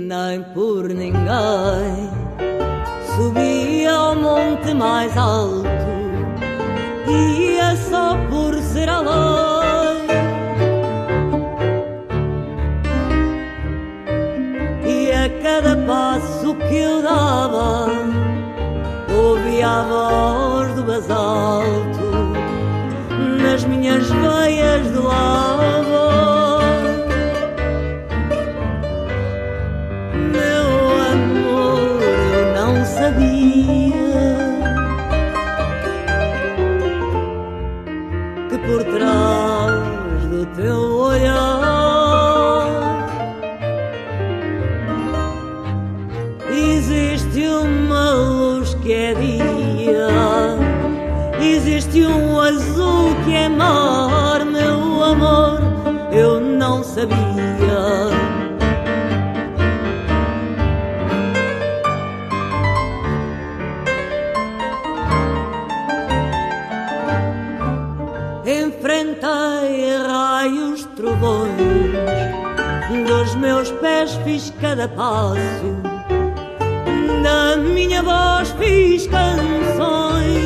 nem por ninguém. Subi ao monte mais alto, ia só por ser além. E a cada passo que eu dava, ouvia a voz do basalto nas minhas veias de lava. Sabia que por trás do teu olhar existe uma luz que é dia, existe um azul que é mar, meu amor, eu não sabia. Enfrentei raios, trovões, dos meus pés fiz cada passo, da minha voz fiz canções.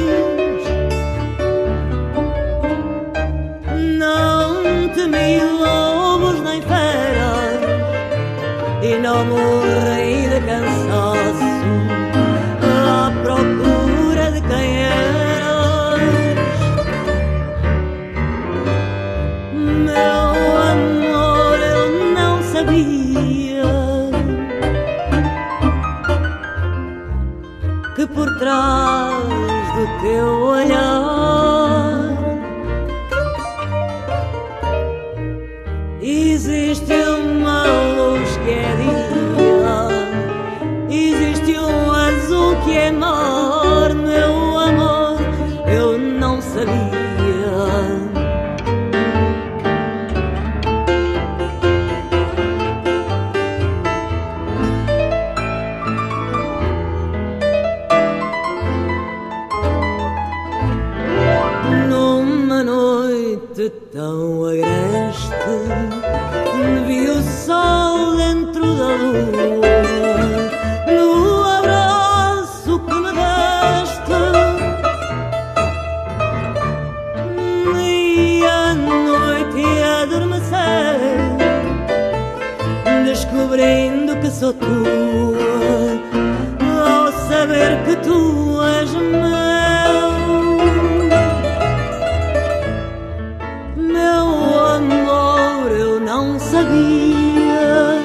Não temi lobos nem feras e não morri de cansaço à procura de quem era. Que por trás do teu olhar existe uma luz que é dia, existe um azul que é mar, meu amor, eu não sabia. Tão agreste, vi o sol dentro da lua, no abraço que me deste, e a noite adormeceu, descobrindo que sou tua, ao saber que tu és meu. Não sabia,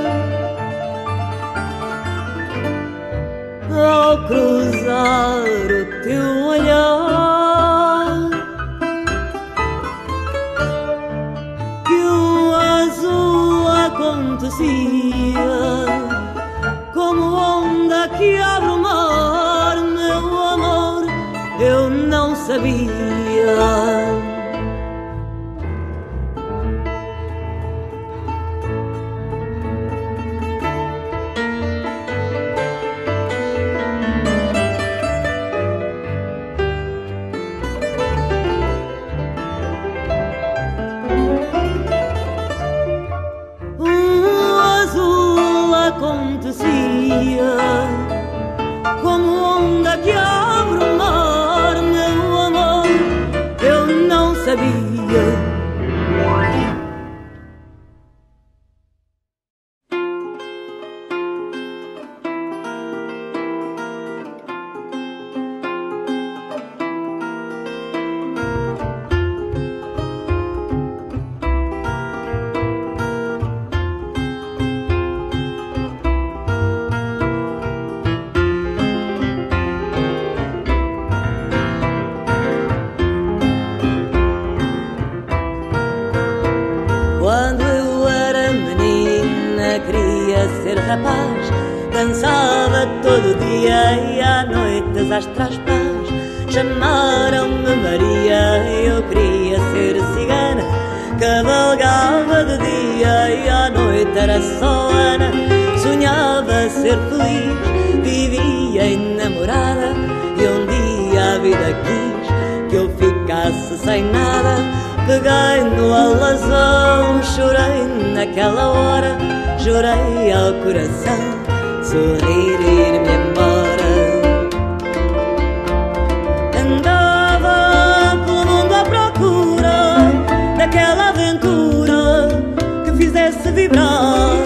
ao cruzar o teu olhar, que o azul acontecia como onda que abre o mar, meu amor, eu não sabia. Acontecia como onda que abre o mar, meu amor, eu não sabia. Quando eu era menina queria ser rapaz, dançava todo dia e à noite às traspas. Chamaram-me Maria, eu queria ser cigana, cavalgava de dia e à noite era só Ana. Sonhava ser feliz, vivia enamorada, e um dia a vida quis que eu ficasse sem nada. Peguei no alazão, chorei naquela hora, jurei ao coração sorrir e ir-me embora. Andava pelo mundo à procura daquela aventura que fizesse vibrar.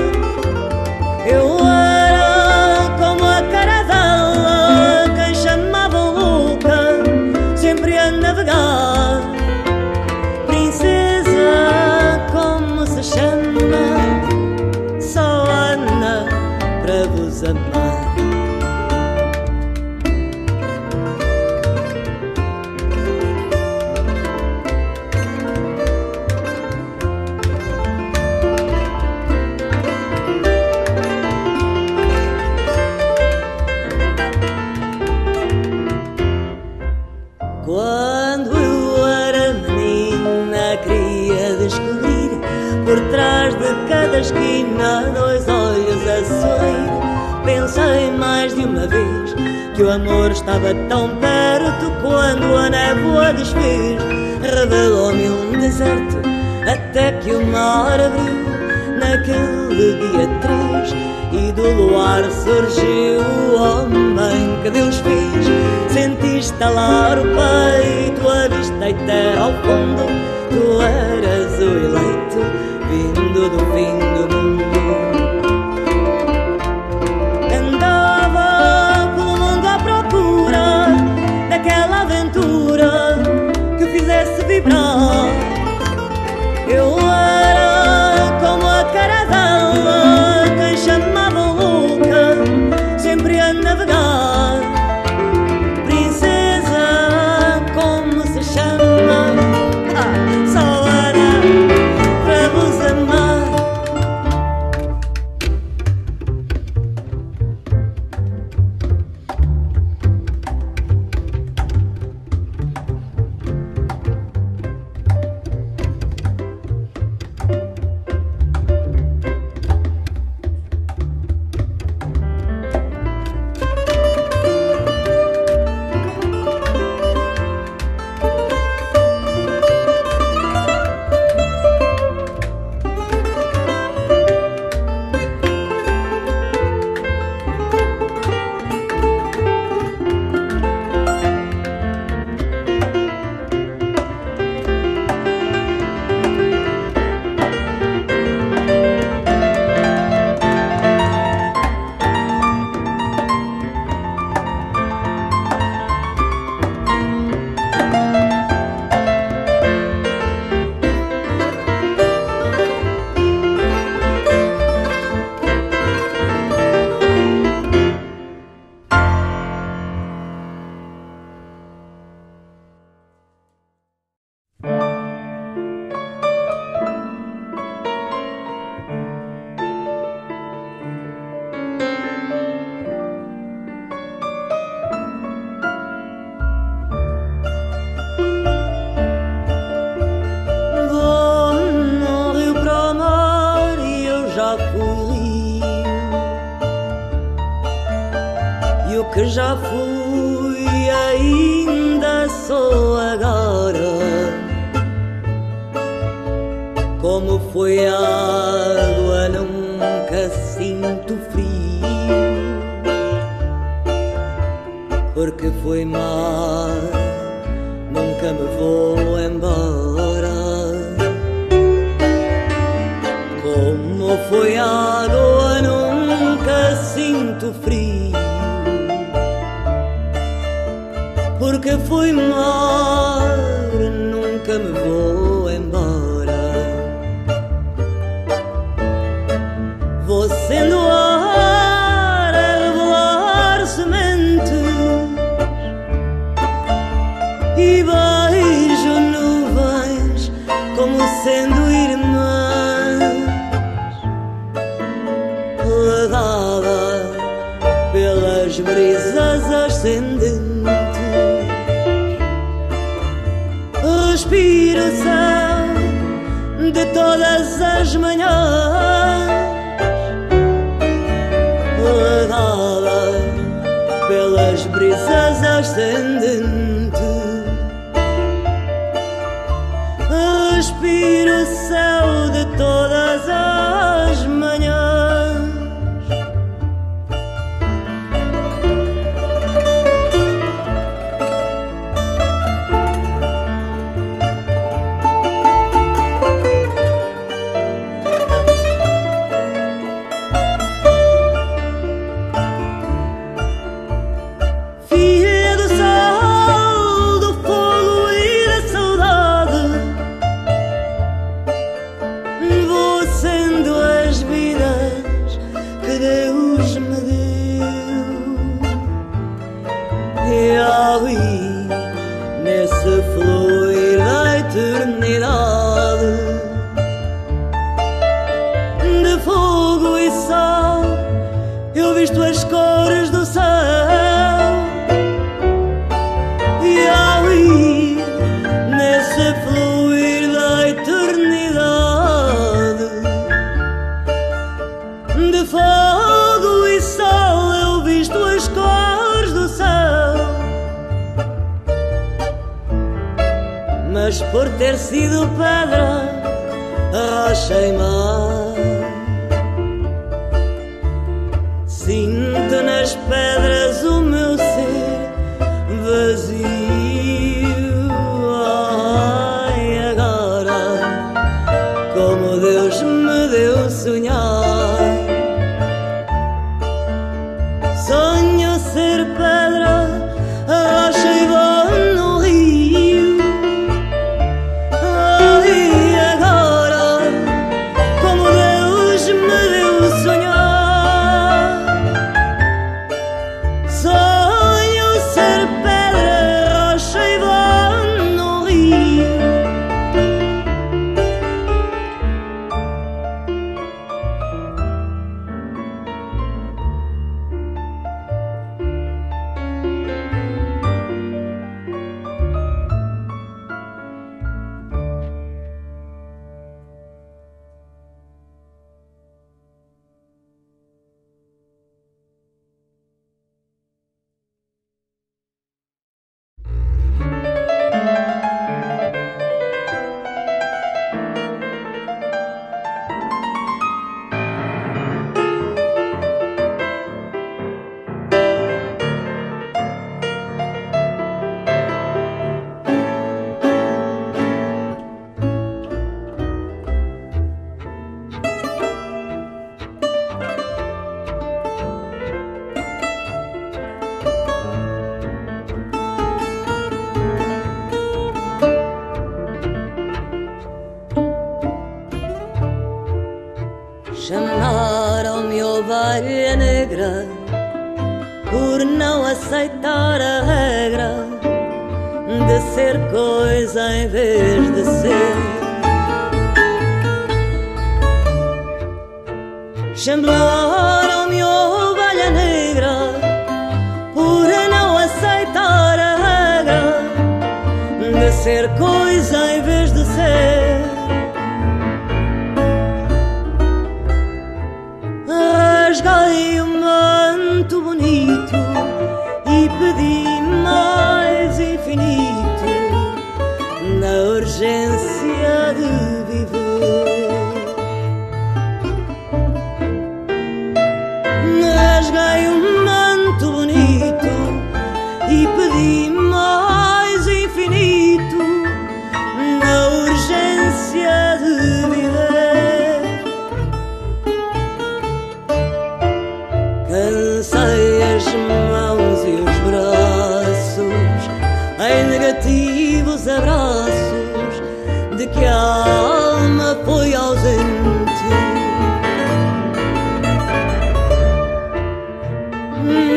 Eu era como a caravela, quem chamavam louca, sempre a navegar. Princesa, como se chama? Só Ana para vos amar. Quando eu era menina, queria descobrir por trás de cada esquina dois olhos a sorrir. Pensei mais de uma vez que o amor estava tão perto quando a névoa desfez. Revelou-me um deserto até que o mar abriu naquele dia 3 e do luar surgiu o homem que Deus fez. Senti estalar o peito, avistei-te ao fundo, tu eras o eleito, vindo do fim do mundo. Andava pelo mundo à procura daquela aventura que fizesse vibrar. Eu era como a caravela, quem chamavam louca, sempre a navegar. Princesa, como se chama? Só Ana para vos amar. Que já fui, ainda sou agora. Como foi a água, nunca sinto frio, porque foi mar, nunca me vou embora. Como foi a água, nunca sinto frio, porque fui mar, nunca me vou embora. Vou sendo ar a revelar sementes e beijo nuvens como sendo irmãs, levada pelas brisas ascendentes. Respiro o céu de todas as manhãs, levada pelas brisas ascendentes. por ter sido pedra, rocha e mar. Sinto nas pedras o meu ser vazio. Ai, agora, como Deus me deu sonhar. Sonho ser pedra, rocha e vou no rio. Ai, agora, como Deus me deu sonhar. Sonho ser pedra, rocha e vou no rio. Chamaram-me ovelha negra por não aceitar a regra de ser coisa em vez de ser. Chamaram-me ovelha negra por não aceitar a regra de ser coisa em vez de ser. Rasguei o manto bonito e pedi mais infinito na urgência de viver. Rasguei o manto bonito e pedi mais infinito na urgência de viver. Cansei as mãos e os braços em negativos abraços de que a alma foi ausente.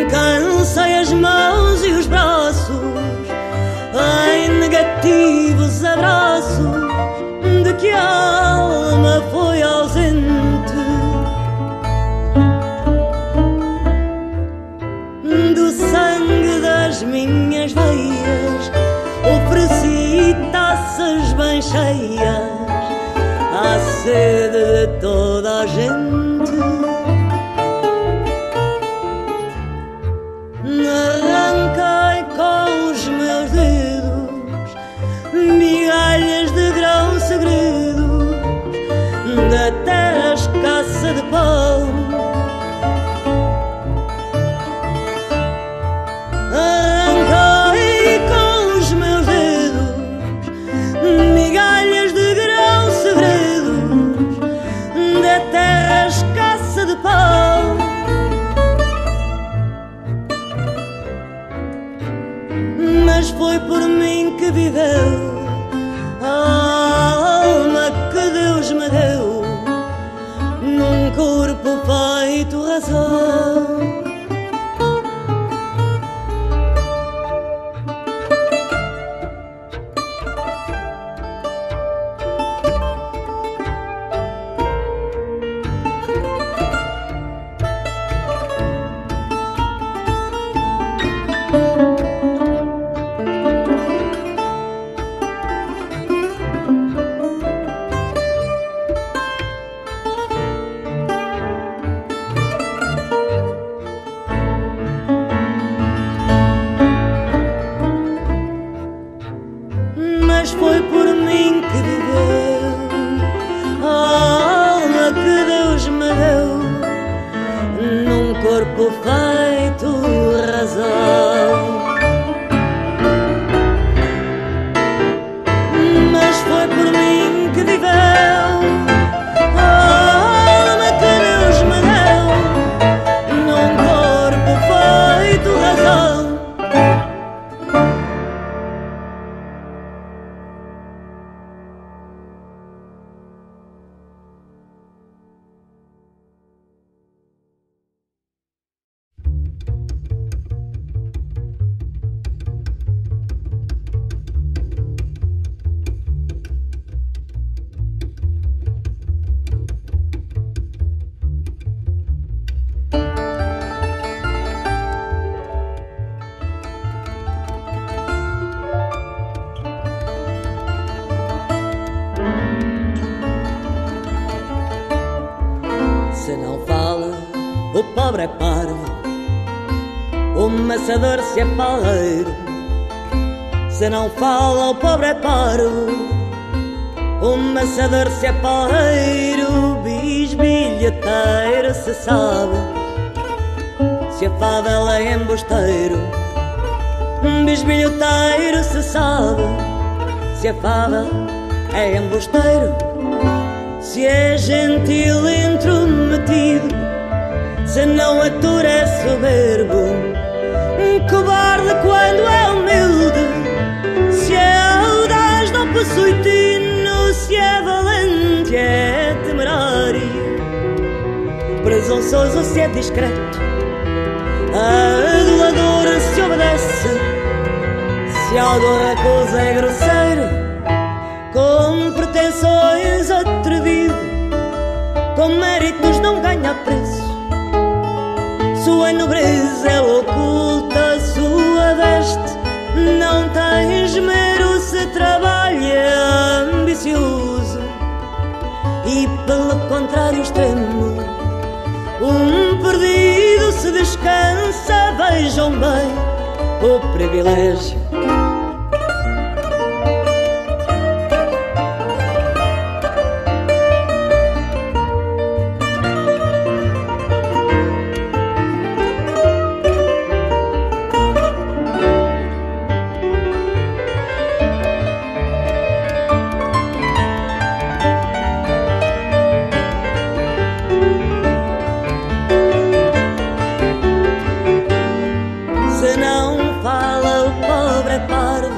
Cansei as mãos e os braços em negativos abraços de que a alma foi ausente. Do sangue das minhas veias ofereci taças bem cheias à sede de toda a gente. Arranquei com os meus dedos migalhas de grão segredos da terra escassa de pão. Arranquei com os meus dedos migalhas de grão segredos da terra escassa de pão. Mas foi por mim que viveu a alma que Deus me deu num corpo feito razão. feito razão. Mas foi por mim que viveu a alma que Deus me deu, num corpo feito razão. Se não fala, o pobre é parvo, o maçador se é palheiro. Se não fala, o pobre é parvo, o maçador se é palheiro. Bisbilhoteiro se sabe, se a fável é embusteiro. Bisbilhoteiro se sabe, se a fável é embusteiro. Se é gentil intrometido, se não atura é soberbo, cobarde quando é humilde. Se é audaz não possui tino, se é valente é temerário. Presunçoso se é discreto, adulador se obedece. Se algo recusa é grosseiro, com pretensões atrevido, com méritos não ganha preço. Sua nobreza é oculta, sua veste não tem esmero. Se trabalha ambicioso e pelo contrário extremo, um perdido se descansa. Vejam bem o privilégio. Se não fala, o pobre é parvo,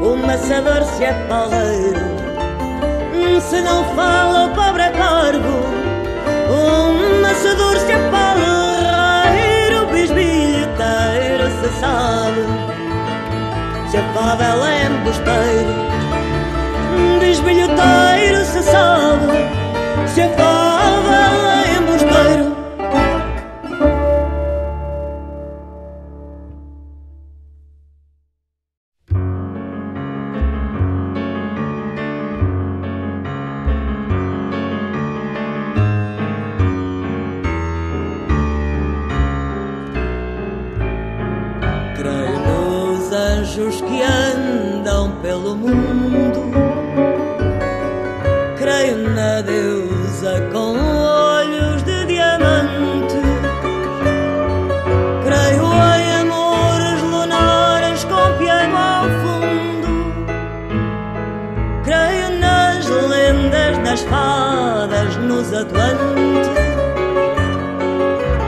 o maçador se é palheiro. Se não fala, o pobre é parvo, o maçador se é palheiro. Bisbilhoteiro se sabe, se a fável é embusteiro. Bisbilhoteiro se sabe, se a fável é embusteiro. Creio nos anjos que andam pelo mundo, creio na deusa com olhos de diamante, creio em amores lunares com piano ao fundo, creio nas lendas, nas fadas, nos atlantes,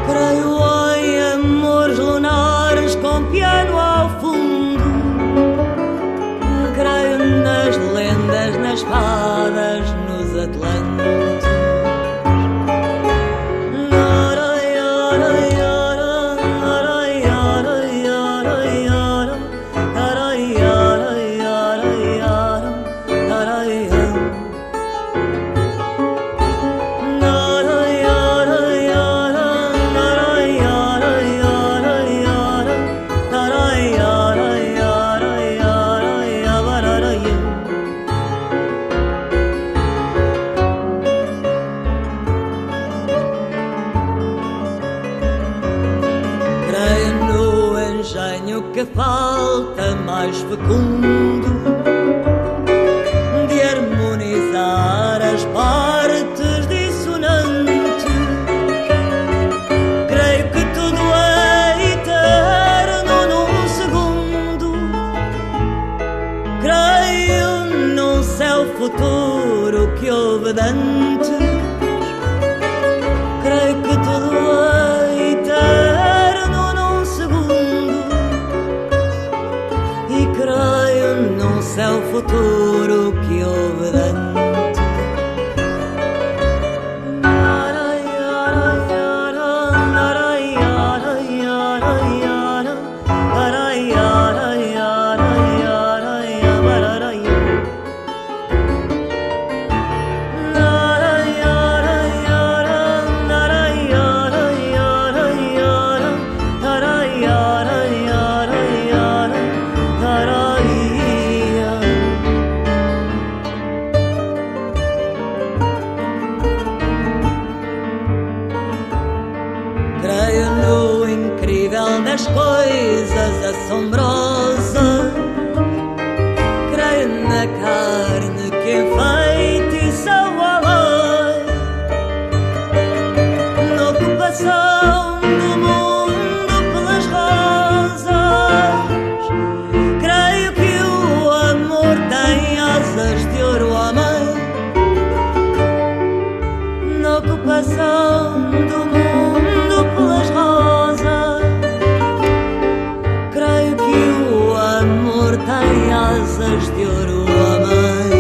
creio em amores lunares com piano ao fundo, creio nas lendas, nas fadas, nos atlantes. Que falta mais fecundo de harmonizar as partes dissonantes. Creio incrível das coisas assombrosas. Creio na carne que enfeitiça o além, na ocupação do mundo pelas rosas. Creio que o amor tem asas de ouro, amém, na ocupação do mundo pelas rosas. Creio que o amor tem asas de ouro, amém.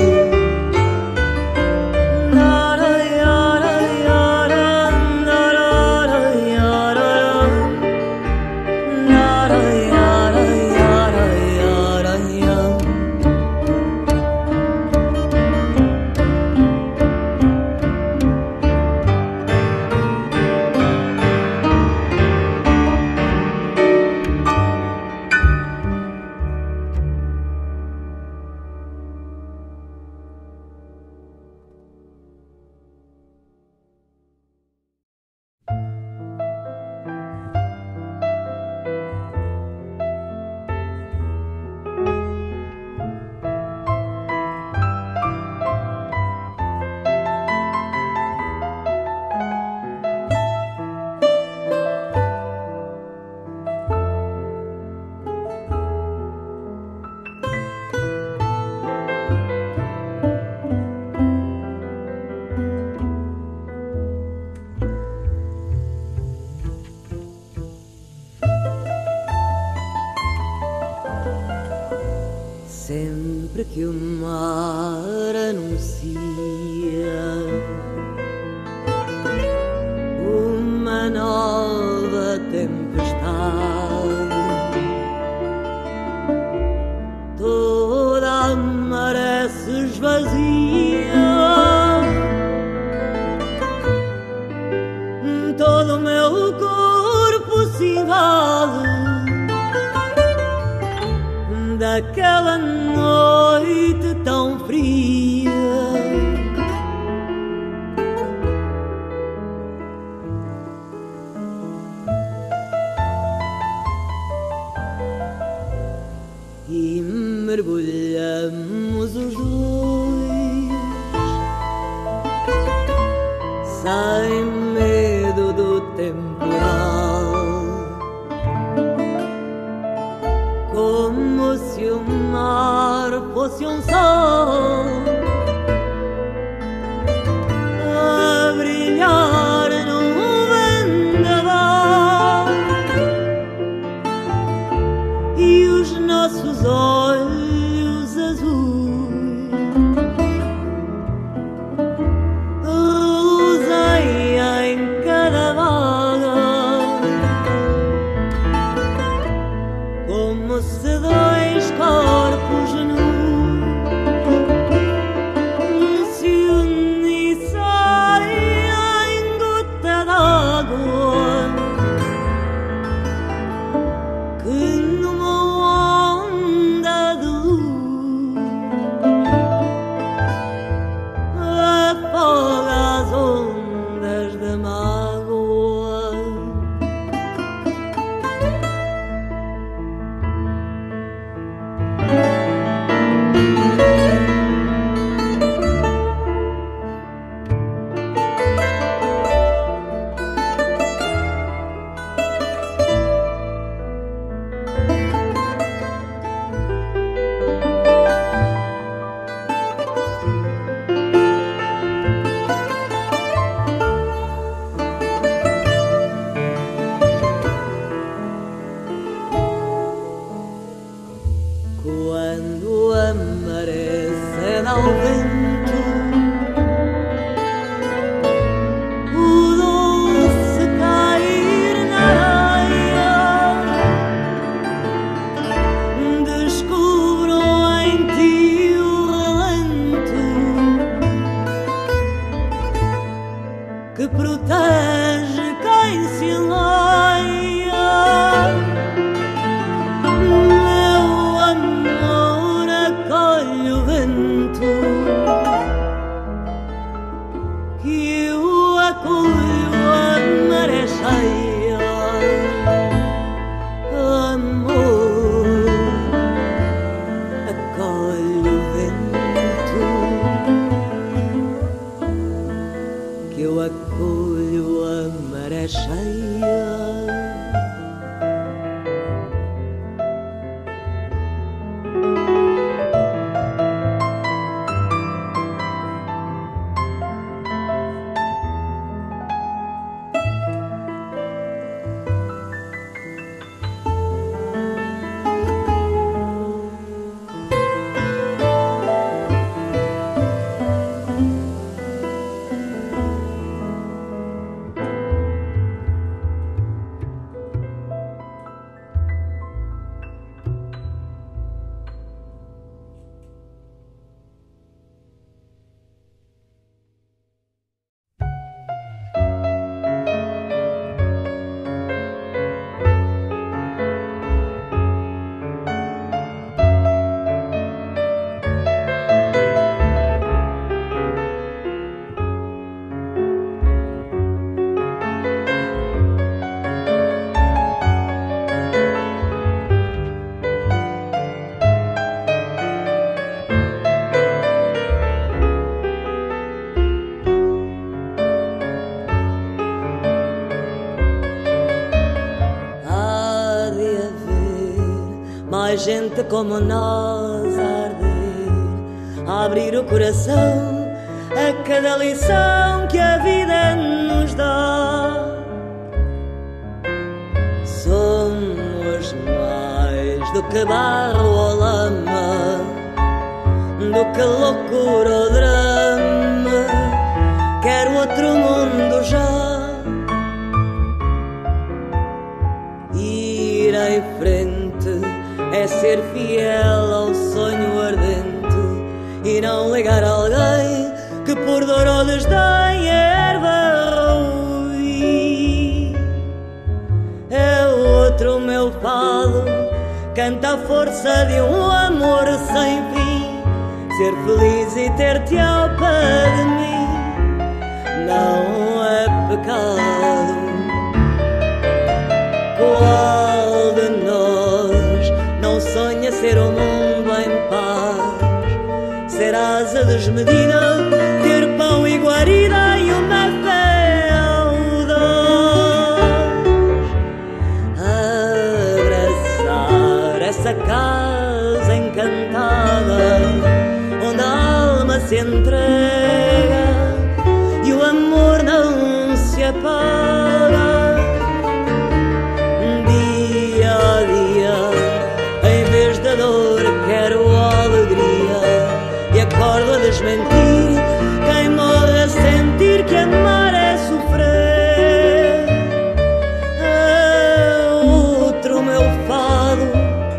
Sempre que o mar anuncia uma nova tempestade, toda a maré se esvazia, todo o meu corpo se invade daquela noite tão fria. E mergulhamos os dois sem medo do temporal, como se o mar fosse um sol a brilhar num vendaval, e os nossos olhos azuis reluzem em cada vaga, como se dois corpos nus mais gente como nós a arder, a abrir o coração a cada lição que a vida nos dá. Somos mais do que barro ou lama, do que loucura ou drama. Quero outro mundo já, ir em frente é ser fiel ao sonho ardente e não ligar a alguém que por dor ou desdém a erva rui. É outro meu fado, canta a força de um amor sem fim. Ser feliz e ter-te ao pé de mim não é pecado. Qual de nós não sonha ser um mundo em paz? Ser asa desmedida, ter pão e guarida e uma fé audaz. Abraçar essa casa encantada onde a alma se entrega e o amor não se apaga. Dia a dia, em vez da dor, quero alegria e acordo a desmentir quem morre a sentir que amar é sofrer. Outro meu fado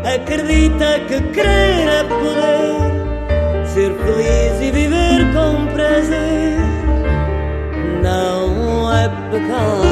acredita que querer é poder, ser feliz e viver com prazer não é pecado.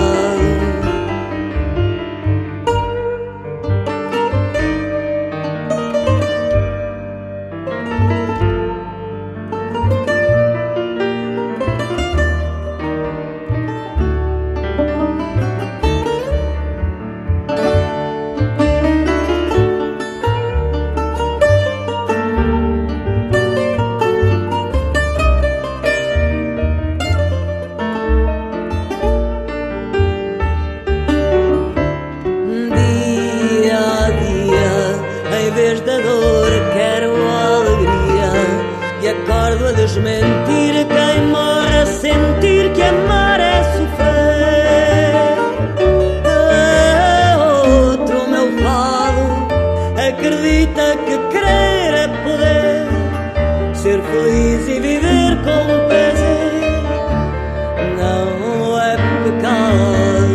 Desmentir quem morre a sentir que amar é sofrer. Outro meu fado acredita que querer é poder, ser feliz e viver com prazer não é pecado.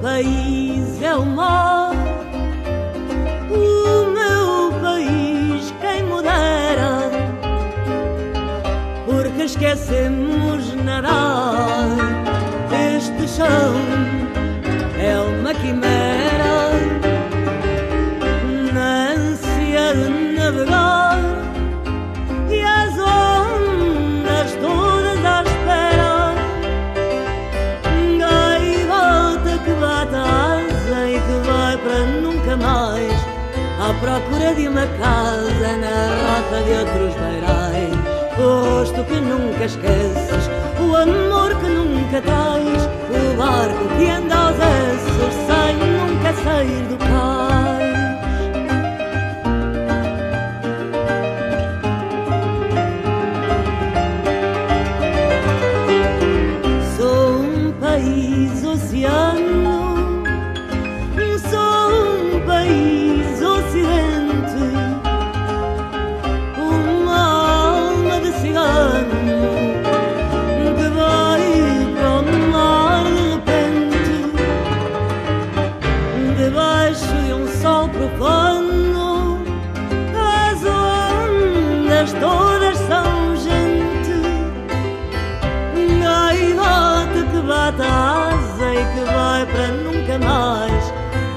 País é o mar, o meu país quem me dera, porque esquecemos nadar. Este chão é uma quimera, na ânsia de navegar e as ondas todas à espera. Bate a asa e que vai para nunca mais, à procura de uma casa na rota de outros beirais. O rosto que nunca esqueces, o amor que nunca traz, o barco que anda aos essos sem nunca sair do cais. Sou um país oceano, país ocidente, uma alma de cigano que vai para o mar de repente. vai para nunca mais,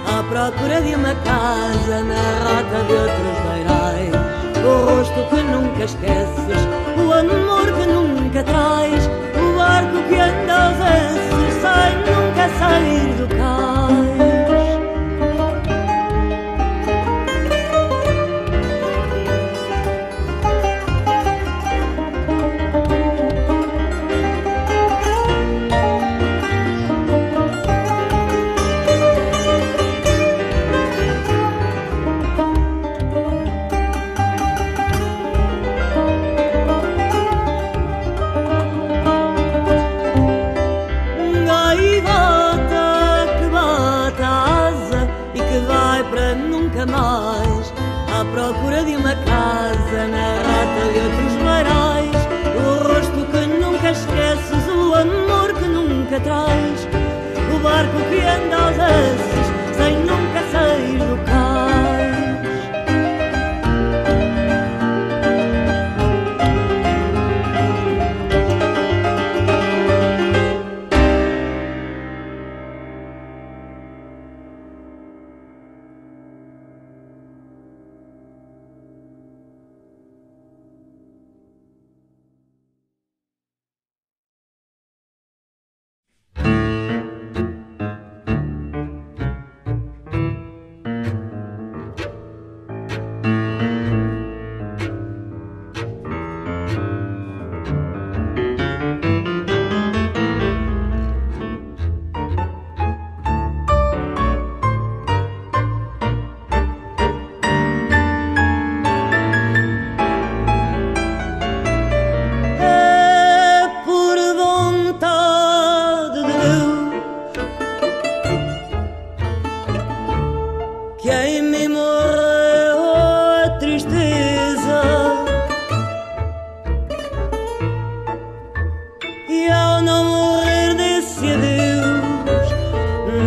à procura de uma casa na rota de outros beirais. O rosto que nunca esqueces, o amor que nunca traz, o barco que anda aos esses sem nunca sair do cais. Mais, à procura de uma casa na rota de outros beirais. O rosto que nunca esqueces, o amor que nunca traz, o barco que anda aos esses sem nunca sair do cais.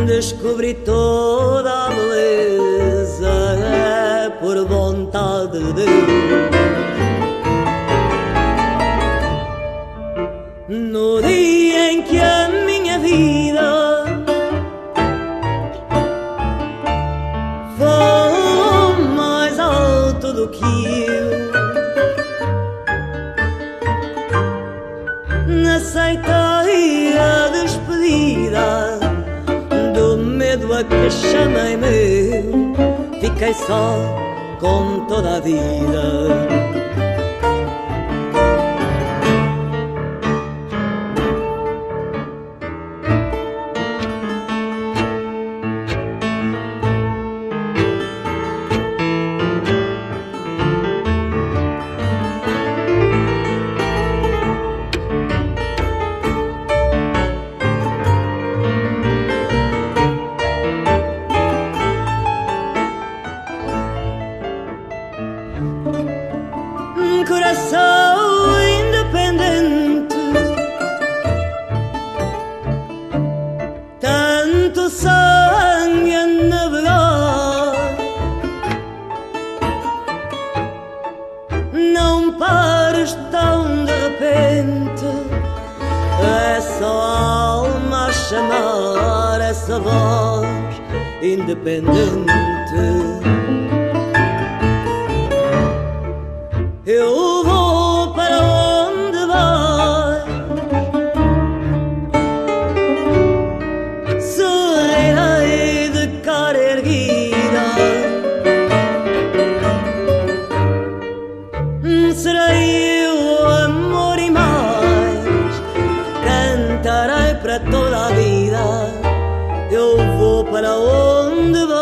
Descobri toda a beleza, é por vontade de Deus. No dia em que a minha vida foi mais alto do que eu, aceitei a despedida do medo a que chamei meu. Fiquei só com toda a vida. Coração independente, tanto sangue a navegar, não pares tão de repente, é só a alma a chamar essa voz independente. Eu vou para onde vais, sorrirei de cara erguida, serei eu amor e mais, cantarei para toda a vida. Eu vou para onde vais.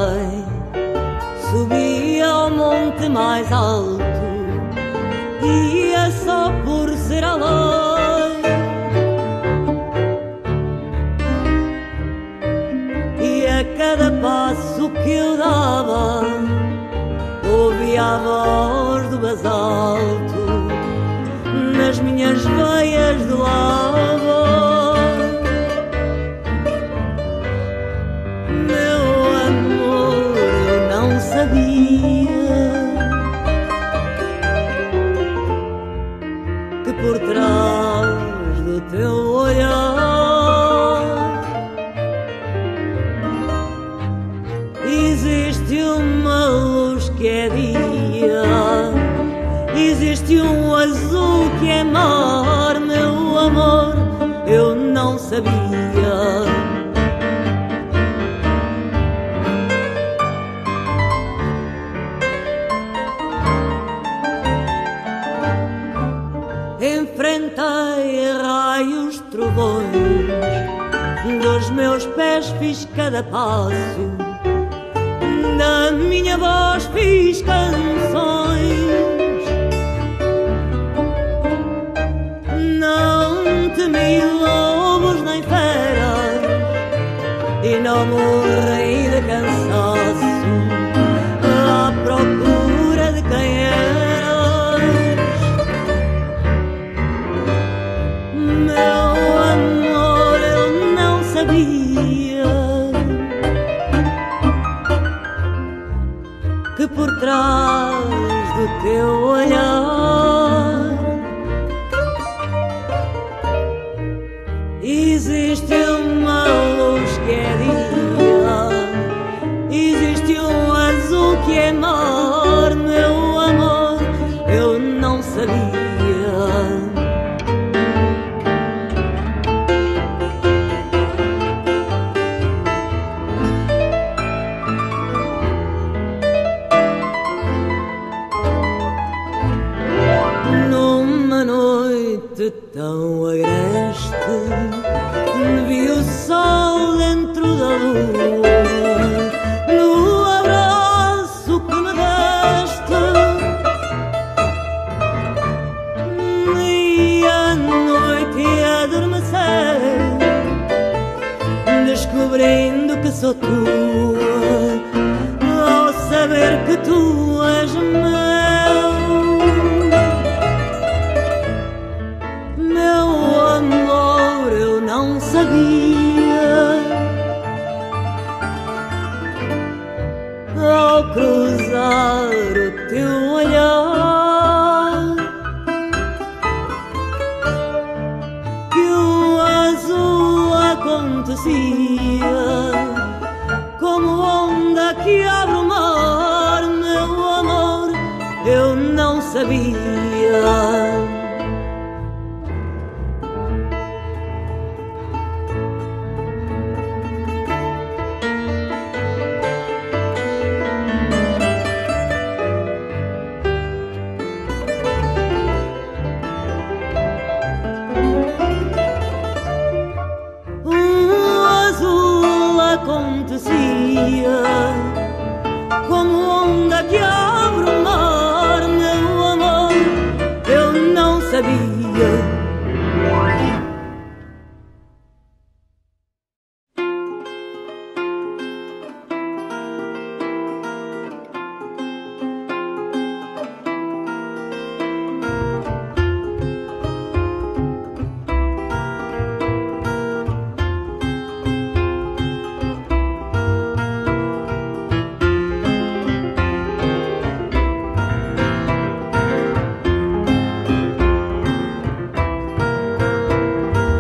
bem, subi ao monte mais alto, ia só por ser além. E a cada passo que eu dava, ouvia a voz do basalto nas minhas veias de lava. Sabia que por trás do teu olhar existe uma luz que é dia, existe um azul que é mar, meu amor, eu não sabia. Enfrentei raios, trovões, dos meus pés fiz cada passo, da minha voz fiz canções. Não temi lobos nem feras e não morri de cansaço à procura de quem era. Que por trás do teu olhar existe uma luz que é dia, existe um azul que é mar, meu amor, eu não sabia. Tão agreste, vi o sol dentro da lua, no abraço que me deste, e a noite adormeceu, descobrindo que sou tua, ao saber que tu és meu. Não sabia, ao cruzar o teu olhar, que o azul acontecia como onda que abre o mar, meu amor, eu não sabia. Acontecia como onda que abre o mar, meu amor, eu não sabia.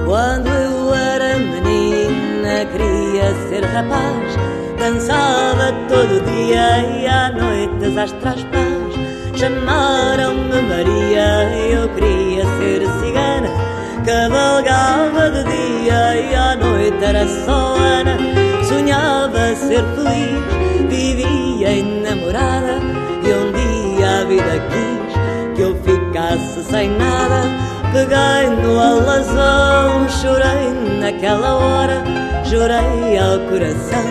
Quando eu era menina, queria ser rapaz, dançava todo dia e à noite as astras pás. Chamaram-me Maria, eu queria ser cigana, cavalgava de dia e à noite era só Ana. Sonhava ser feliz, vivia enamorada, e um dia a vida quis que eu ficasse sem nada. Peguei no alazão, chorei naquela hora, jurei ao coração,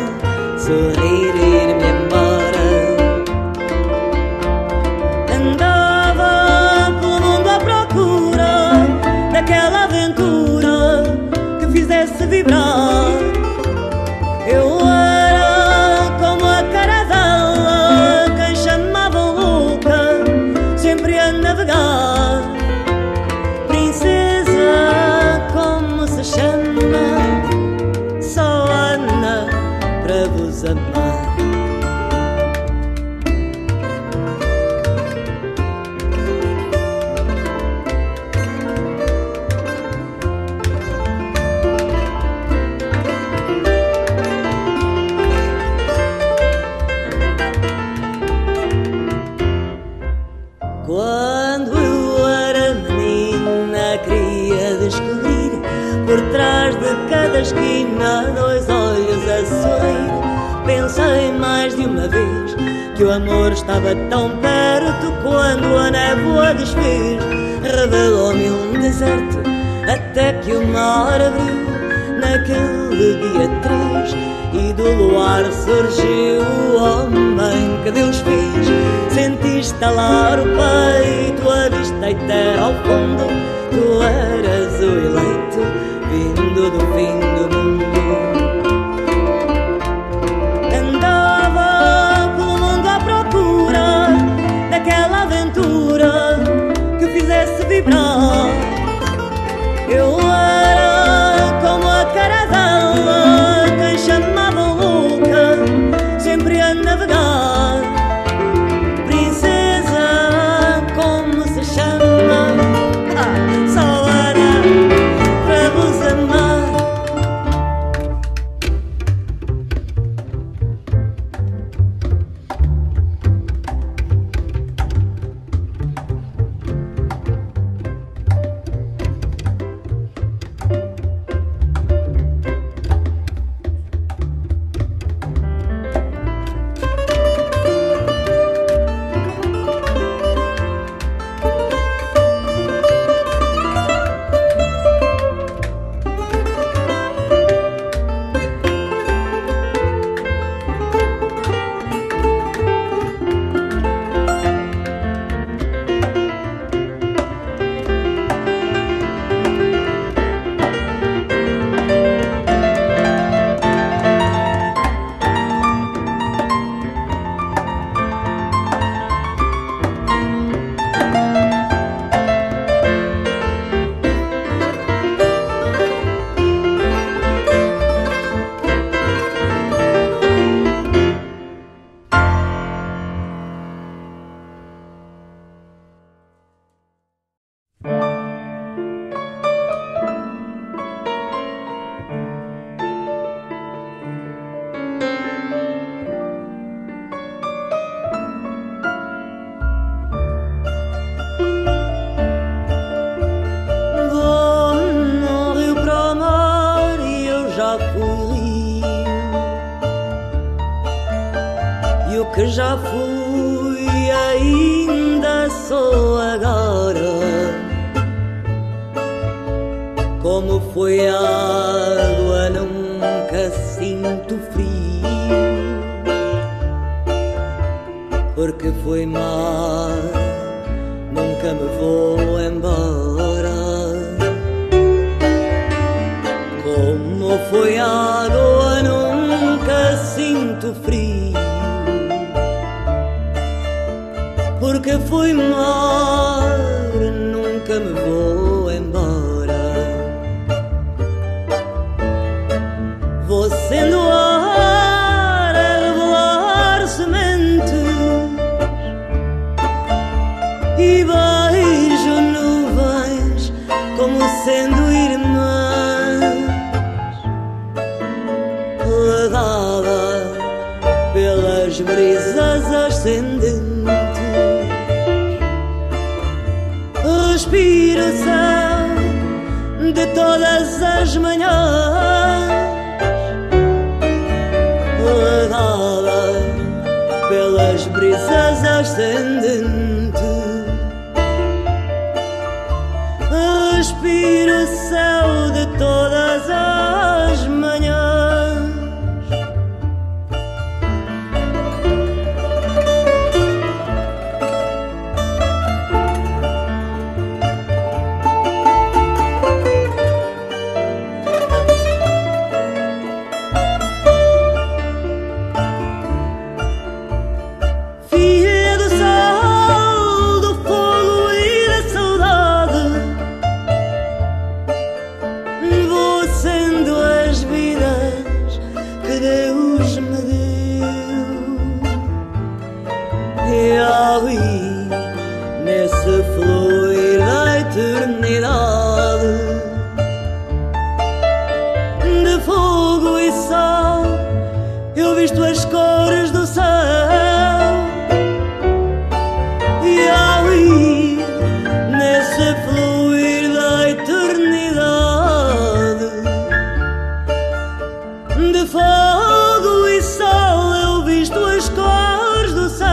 sorrir e ir-me embora. Andava pelo mundo à procura daquela aventura que fizesse vibrar. Eu era como a caravela que chamavam louca, sempre a navegar. Princesa, como se chama? Só Ana para vos amar. Quando eu era menina, queria descobrir por trás de cada esquina dois olhos a sorrir. Pensei mais de uma vez que o amor estava tão perto quando a névoa desfez. Revelou-me um deserto até que o mar abriu naquele dia 3 e do luar surgiu o homem que Deus fez. Senti estalar o peito, avistei terra ao fundo. Tu eras o eleito, vindo do fim do mundo. Andava pelo mundo à procura daquela aventura que fizesse vibrar. Eu era como a caravela que chamavam louca, sempre a navegar. Princesa, como se chama? Só Ana para vos amar. Que já fui, ainda sou agora. Como foi a água, nunca sinto frio, porque foi mar, nunca me vou embora. Como foi a água, nunca sinto frio, porque fui mar, nunca me vou embora. Vou sendo ar a revelar sementes e beijo nuvens como sendo irmãs, levada pelas brisas ascendentes. Respiro o céu de todas as manhãs, levada pelas brisas ascendentes. Respiro o céu de todas as manhãs, E ali, nesse fluir da eternidade, de fogo e sal, eu visto as cores do céu. E ali, nesse fluir da eternidade, de fogo e sal, eu visto as cores do céu.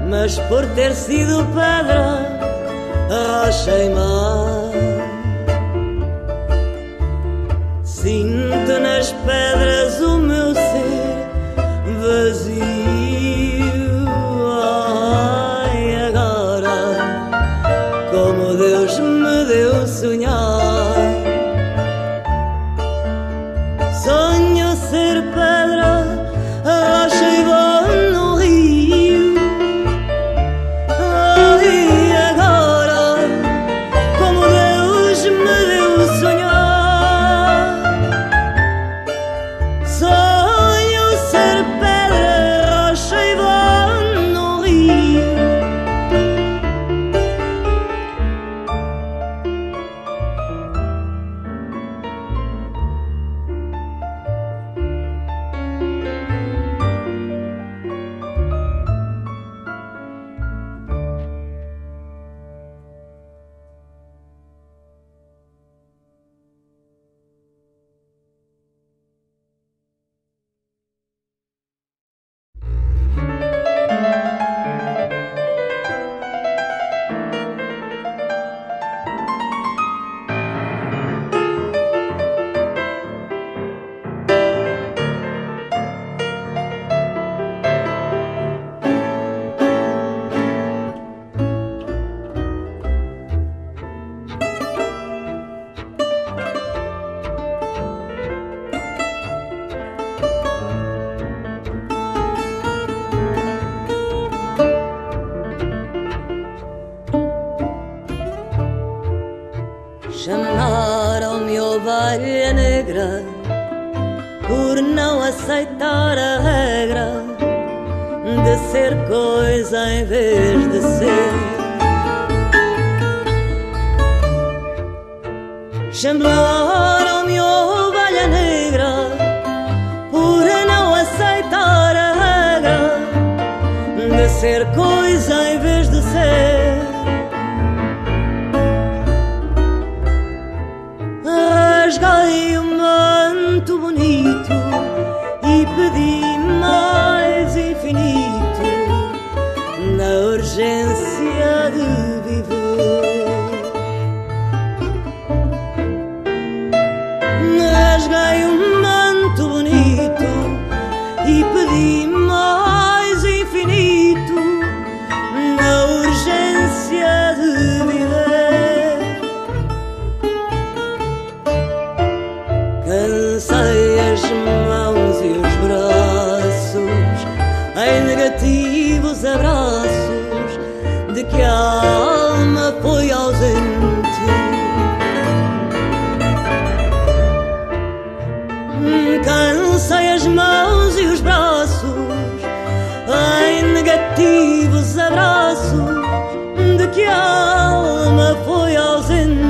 Mas por ter sido pedra, rocha e mar, sinto nas pedras o meu ser vazio. Ai, agora, como Deus me deu sonhar, sonho ser pedra, rocha e vou no rio. Ai, agora, como Deus me deu sonhar, sonho ser pedra, rocha e vou no rio. Chamaram-me ovelha negra por não aceitar a regra de ser coisa em vez de ser. Chamaram-me ovelha negra por não aceitar a regra de ser coisa em vez de ser. Rasguei o manto bonito e pedi mais infinito na urgência de viver. Rasguei o manto bonito e pedi mais infinito na urgência de viver. Cansei as mãos e os braços em negativos abraços de que a alma foi ausente. Cansei as mãos e os braços em negativos abraços de que a alma foi ausente.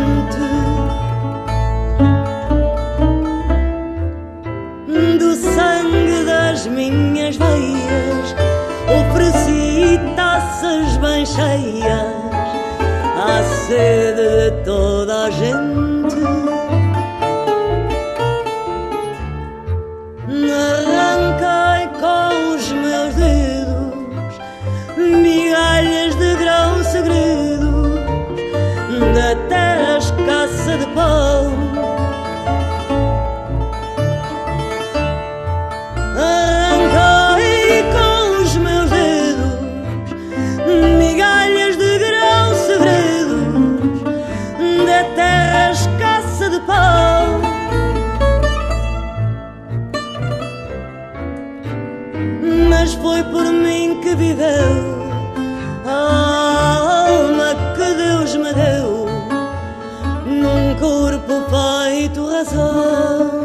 Do sangue das minhas veias ofereci taças bem cheias à sede de toda a gente. Arranquei com os meus dedos migalhas de grão segredos da terra escassa de pão. Arranquei com os meus dedos migalhas de grão segredos da terra escassa de pão. Mas foi por mim que viveu a alma que Deus me deu num corpo feito razão.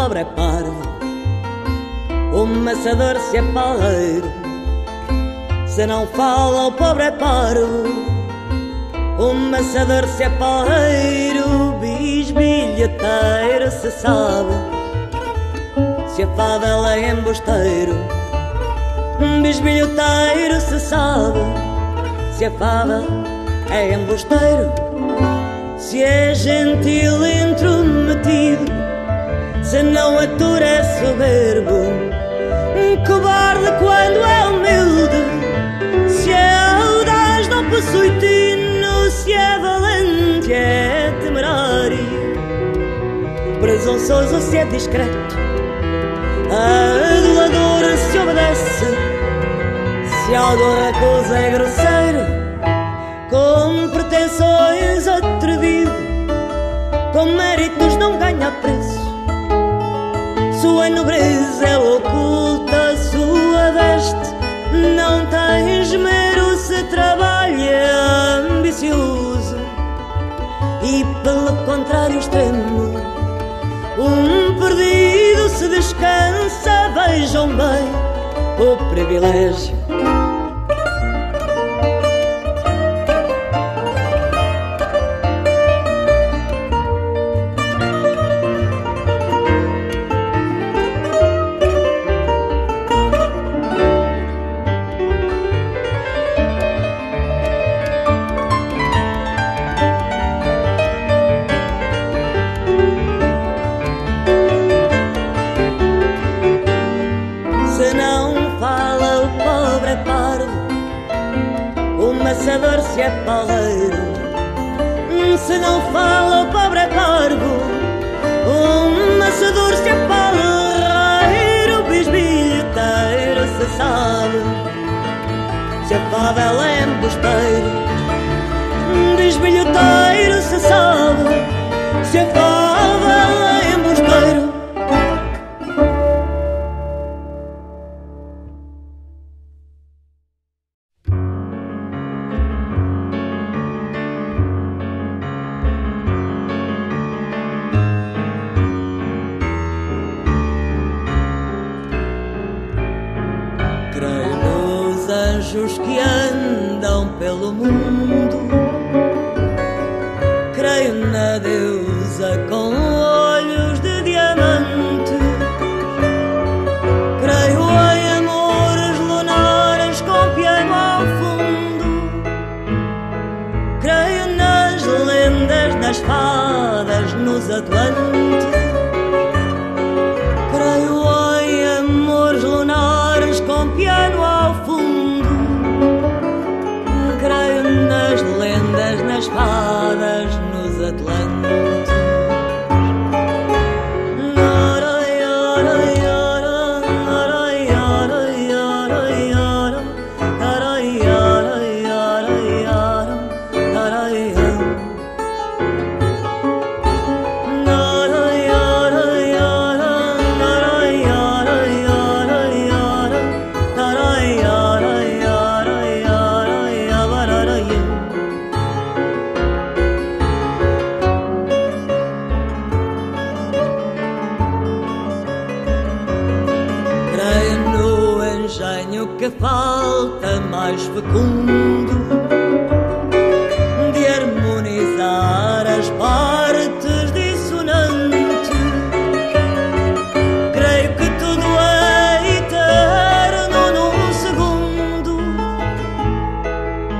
pobre é parvo, o maçador se é palheiro. Se não fala o pobre é parvo, o maçador se é palheiro. Bisbilhoteiro se sabe, se a fada ela é embusteiro. Bisbilhoteiro se sabe, se a fada é embusteiro. Se é gentil intrometido, se não atura é soberbo. Cobarde quando é humilde, se é audaz não possui tino. Se é valente é temerário, presunçoso se é discreto. Adulador se obedece, se algum recusa é grosseiro. Com pretensões atrevido, com méritos não ganha preço. Sua nobreza é oculta, sua veste não tem esmero. Se trabalha é ambicioso e pelo contrário extremo. Perdido se descansa, vejam bem o privilégio. Se é palheiro, se não fala o pobre é parvo, o maçador se é palheiro. Bisbilhoteiro se sabe, se a fada ela é embusteiro. Bisbilhoteiro se sabe, se a fada ela é embusteiro. Que andam pelo mundo, creio na deusa com olhos de diamante, creio em amores lunares com piano ao fundo, creio nas lendas, nas fadas, nos atlantes, creio em amores lunares com piano ao fundo. Nas lendas, nas fadas, nos Atlantes. Que falta mais fecundo de harmonizar as partes dissonantes. Creio que tudo é eterno num segundo.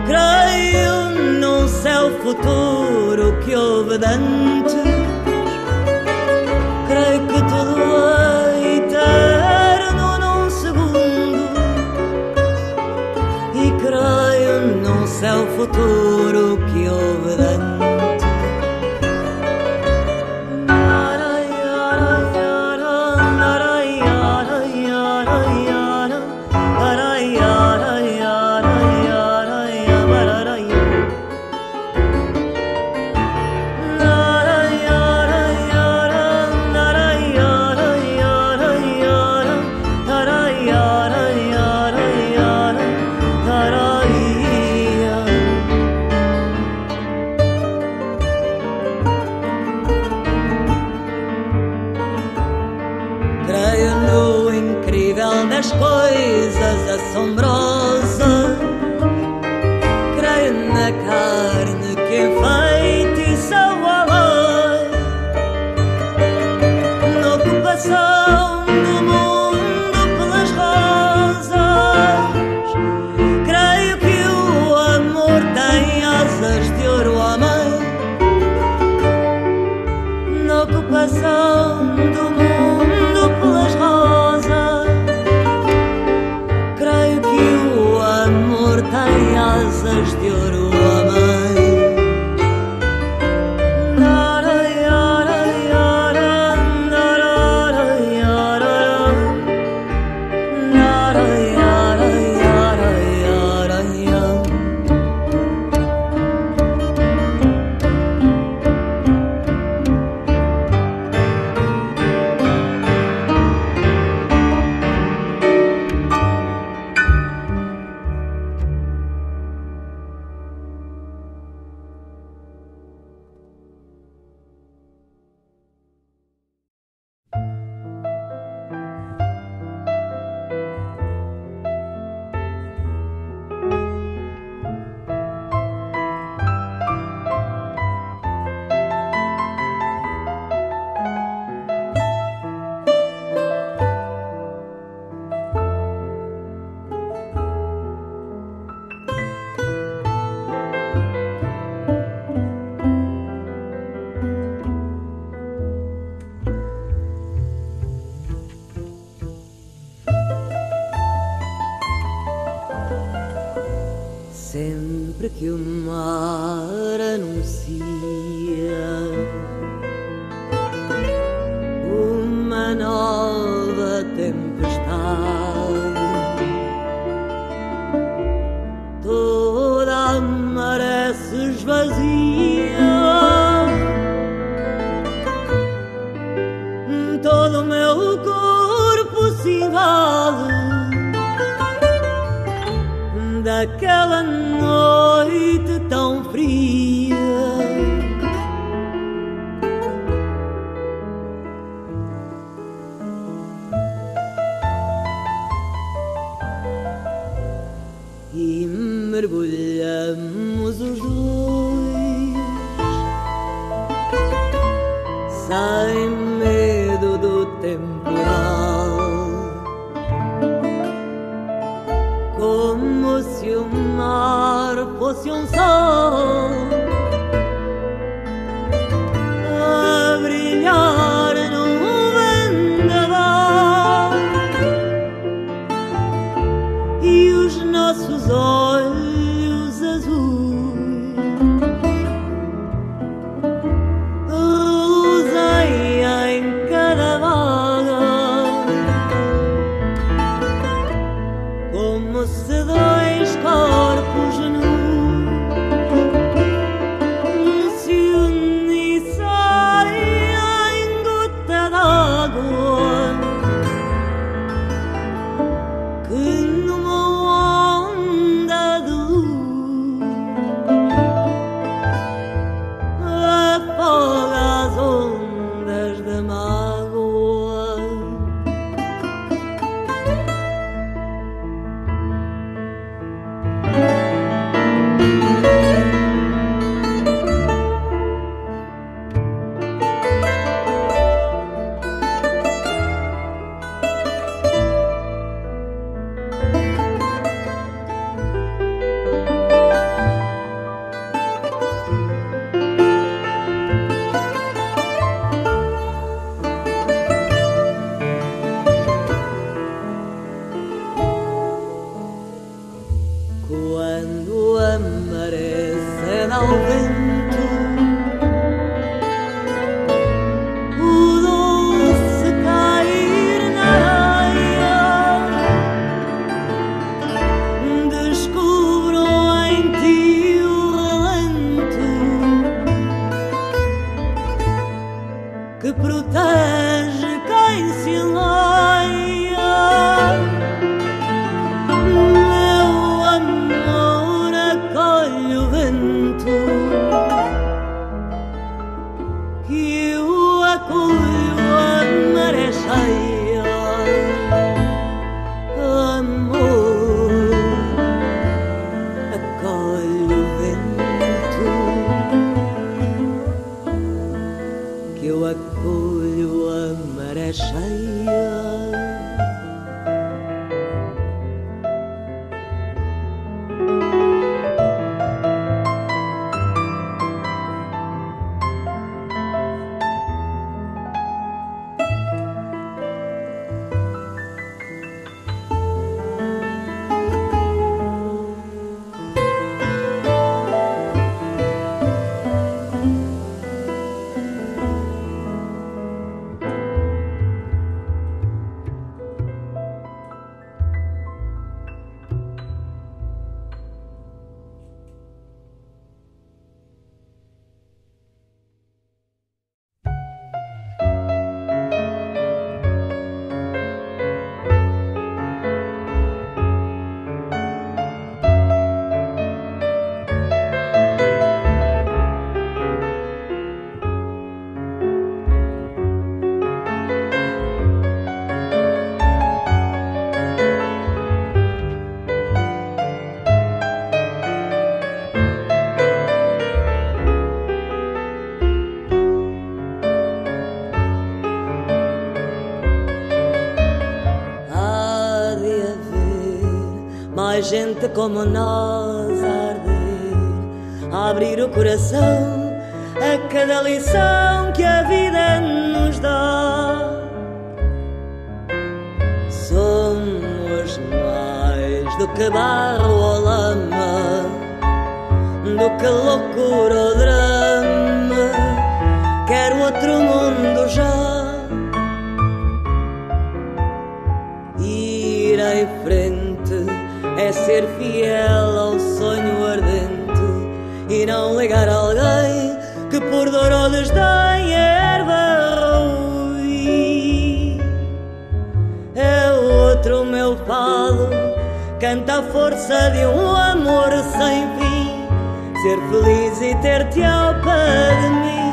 Creio num céu futuro que houve dantes. Creio que tudo é eterno num segundo. Creio num céu futuro que houve antes. coisas assombrosas. Creio na carne que enfeitiça o além, na ocupação do mundo pelas rosas. Creio que o amor tem asas de ouro, amém, na ocupação do mundo pelas rosas. Creio que o amor tem asas de ouro, amém. Sempre que o mar anuncia uma nova tempestade, toda a maré se esvazia, todo o meu corpo se invade daquela noite tão fria. E mergulhamos os dois sem medo do temporal, como se o mar fosse um sol a brilhar num vendaval, e os nossos olhos azuis reluzem em cada vaga, como se dois corpos nus se unissem em gota d'água, que numa onda de mais gente como nós a arder, a abrir o coração a cada lição que a vida nos dá. Somos mais do que barro ou lama, do que loucura ou drama. Quero outro mundo já, ir em frente é ser fiel ao sonho ardente e não ligar a alguém que por dor ou desdém a erva rui. É outro meu fado, canta a força de um amor sem fim, ser feliz e ter-te ao pé de mim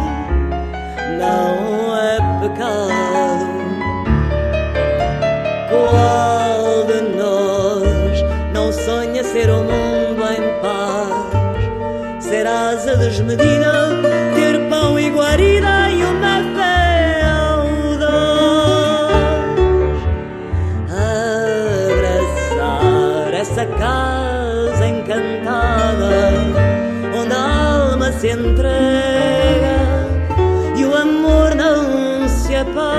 não é pecado. Qual de nós não sonha ser um mundo em paz, ser asa desmedida, ter pão e guarida e uma fé audaz, abraçar essa casa encantada onde a alma se entrega e o amor não se apaga.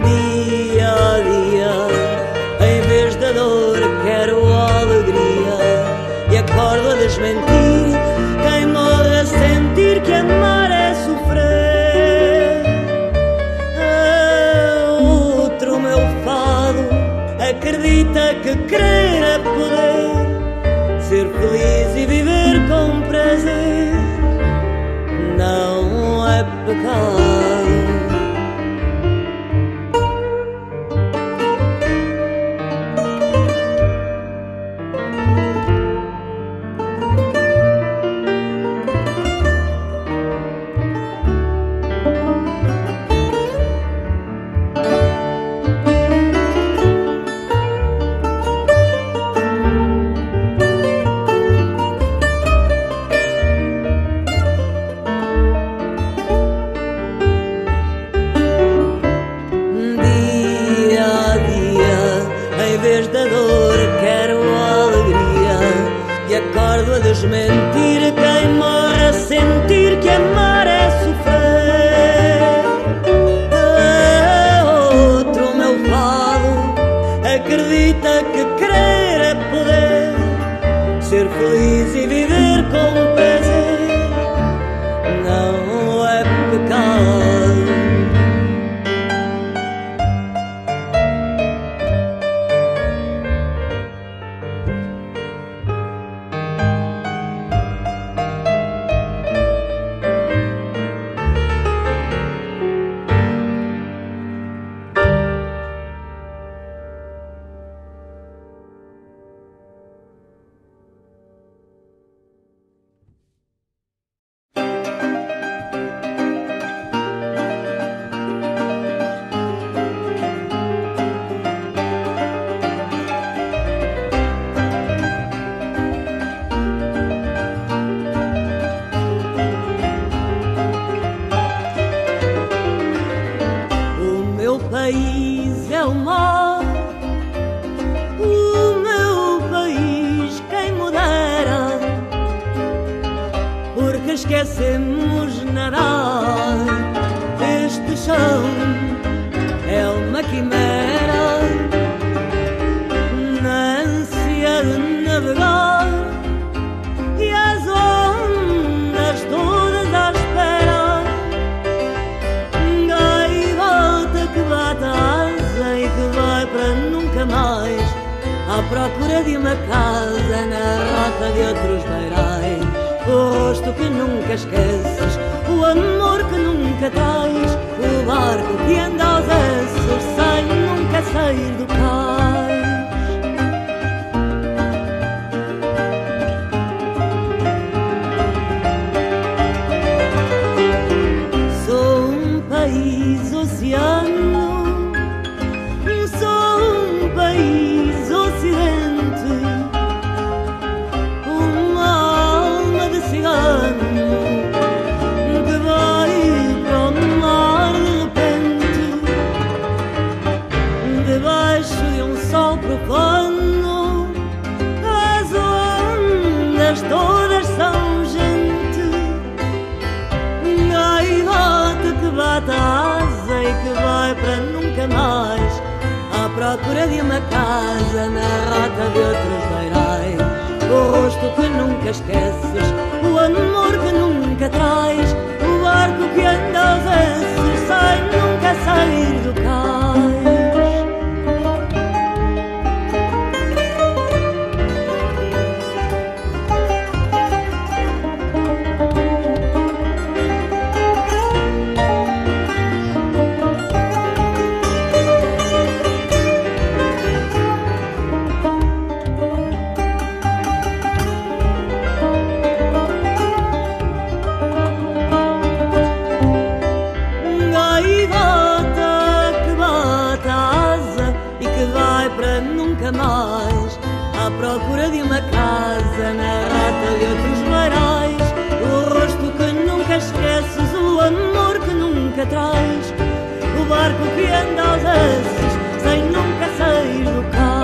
Dia a dia, em vez da dor, quero alegria e acordo a desmentir quem morre a sentir que amar é sofrer. Outro meu fado acredita que querer é poder, ser feliz e viver com prazer não é pecado. Acordo a desmentir quem morre a sentir que amar é sofrer. Outro meu fado acredita que querer é poder, ser feliz e viver com prazer não é pecado. País é o mar, o meu país quem me dera, porque esquecemos nadar. Este chão é uma quimera, na ânsia de navegar e as ondas todas à espera. Para nunca mais, à procura de uma casa na rota de outros beirais. O rosto que nunca esqueces, o amor que nunca traz, o barco que anda aos essos sem nunca sair do cais. Sou um país oceano, país ocidente, uma alma de cigano que vai para o mar de repente, debaixo de um sol profano, as ondas todas são gente, gaivota que bate a asa e que vai para nunca mais, à procura de uma casa na rota de outros beirais. O rosto que nunca esqueces, o amor que nunca traz, o barco que anda aos esses sem nunca sair do cais. Mais, à procura de uma casa na rata de outros beirais. O rosto que nunca esqueces, o amor que nunca traz, o barco que anda aos esses sem nunca sair do cais.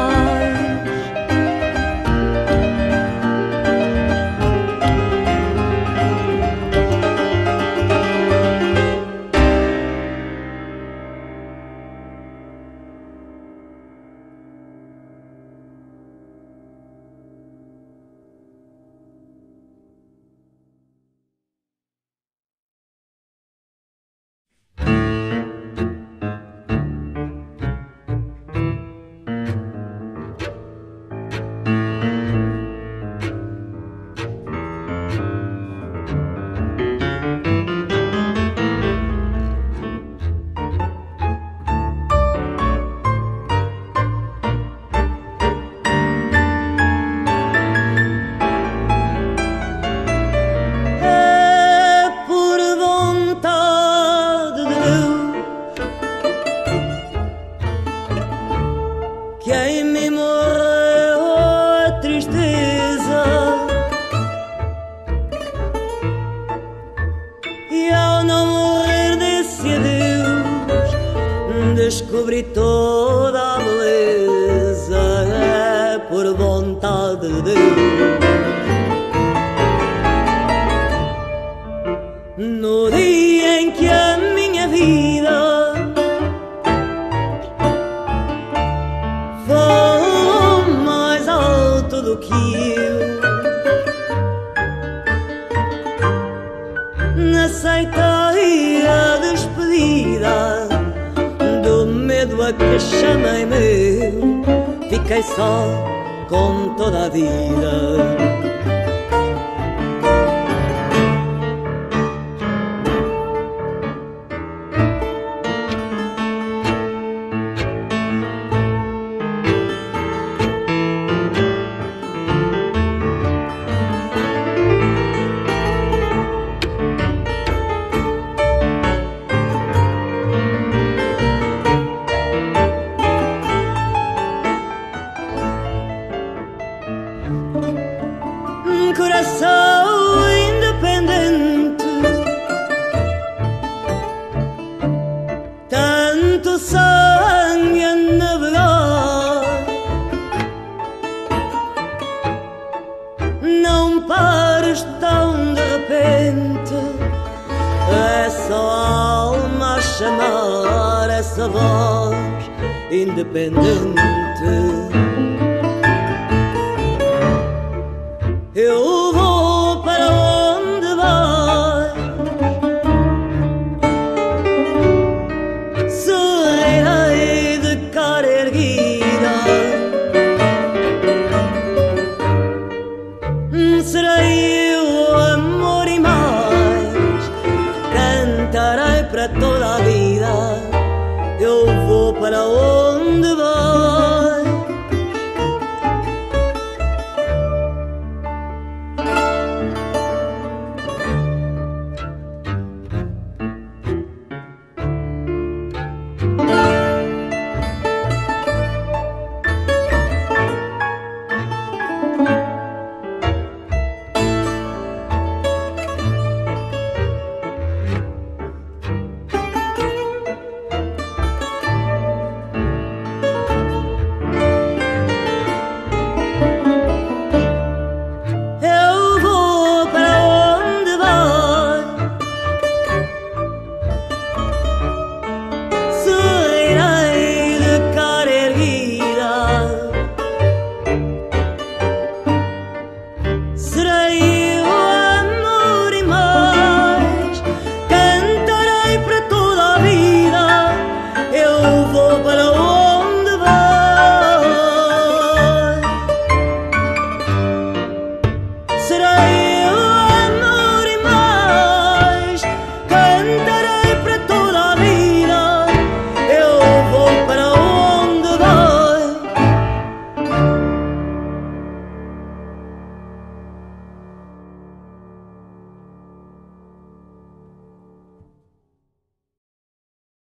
Descobri toda a beleza, é por vontade de Deus. No dia em que a minha vida foi mais alto do que eu, aceitei a despedida do medo a que chamei meu, fiquei só com toda a vida. Coração independente, tanto sangue a navegar, não pares tão de repente, é só a alma a chamar essa voz independente. Eu